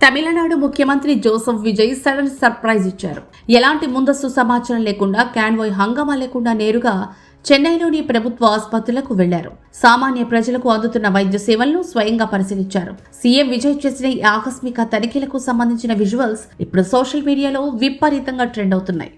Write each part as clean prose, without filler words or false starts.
తమిళనాడు ముఖ్యమంత్రి Joseph Vijay sudden surprise ఇచ్చారు. ఎలాంటి ముందస్తు సమాచారం లేకుండా కాన్వాయ్ హంగామా లేకుండా నేరుగా చెన్నైలోని ప్రభుత్వ ఆసుపత్రులకు వెళ్లారు. సామాన్య ప్రజలకు అందుతున్న వైద్య సేవలను స్వయంగా పరిశీలించారు. సీఎం విజయ్ చేసిన ఈ ఆకస్మిక తనిఖీలకు సంబంధించిన విజువల్స్ ఇప్పుడు సోషల్ మీడియాలో విపరీతంగా ట్రెండ్ అవుతున్నాయి.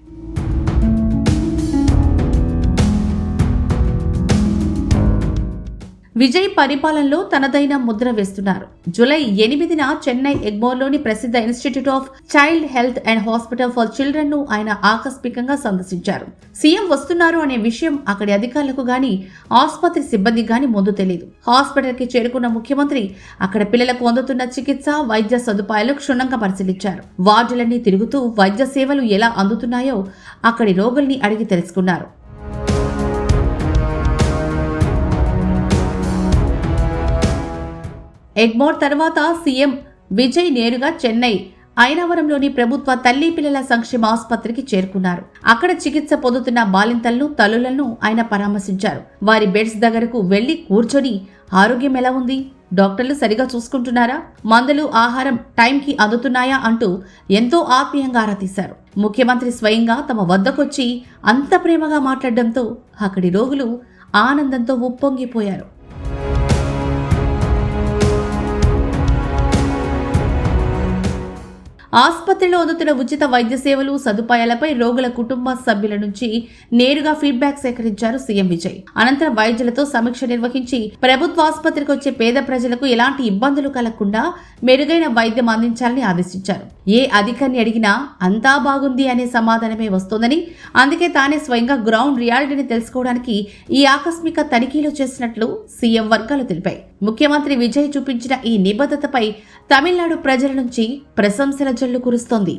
విజయ్ పరిపాలనలో తనదైన ముద్ర వేస్తున్నారు. జూలై 8న చెన్నై ఎగ్మోర్లోని ప్రసిద్ధ institute of child health and hospital for children ను ఆయన ఆకస్మికంగా సందర్శించారు. సీఎం వస్తున్నారు అనే విషయం అక్కడి అధికారులకు గాని ఆసుపత్రి సిబ్బందికి గాని ముందు తెలియదు. హాస్పిటల్ కి చేరుకున్న ముఖ్యమంత్రి అక్కడ పిల్లలకు అందుతున్న చికిత్స, వైద్య సదుపాయాలు క్షుణ్ణంగా పరిశీలించారు. వార్డులన్నీ తిరుగుతూ వైద్య సేవలు ఎలా అందుతున్నాయో అక్కడి రోగుల్ని అడిగి తెలుసుకున్నారు. ఎగ్మోర్ తర్వాత సీఎం విజయ్ నేరుగా చెన్నై ఐనవరంలోని ప్రభుత్వ తల్లి పిల్లల సంక్షేమ ఆసుపత్రికి చేరుకున్నారు. అక్కడ చికిత్స పొందుతున్న బాలింతలను, తల్లులను ఆయన పరామర్శించారు. వారి బెడ్స్ దగ్గరకు వెళ్లి కూర్చొని ఆరోగ్యం ఎలా ఉంది, డాక్టర్లు సరిగా చూసుకుంటున్నారా, మందులు, ఆహారం టైంకి అందుతున్నాయా అంటూ ఎంతో ఆత్మీయంగా ఆరా తీశారు. ముఖ్యమంత్రి స్వయంగా తమ వద్దకొచ్చి అంత ప్రేమగా మాట్లాడడంతో అక్కడి రోగులు ఆనందంతో ఉప్పొంగిపోయారు. ఆసుపత్రిలో అందుతున్న ఉచిత వైద్య సేవలు, సదుపాయాలపై రోగుల కుటుంబ సభ్యుల నుంచి నేరుగా ఫీడ్బ్యాక్ సేకరించారు సీఎం విజయ్. అనంతరం వైద్యులతో సమీక్ష నిర్వహించి ప్రభుత్వ ఆసుపత్రికి వచ్చే పేద ప్రజలకు ఎలాంటి ఇబ్బందులు కలగకుండా మెరుగైన వైద్యం అందించాలని ఆదేశించారు. ఏ అధికారిని అడిగినా అంతా బాగుంది అనే సమాధానమే వస్తోందని, అందుకే తానే స్వయంగా గ్రౌండ్ రియాలిటీని తెలుసుకోవడానికి ఈ ఆకస్మిక తనిఖీలు చేసినట్లు సీఎం వర్గాలు తెలిపాయి. ముఖ్యమంత్రి విజయ్ చూపించిన ఈ నిబద్ధతపై తమిళనాడు ప్రజల నుంచి ప్రశంసల జల్లు కురుస్తోంది.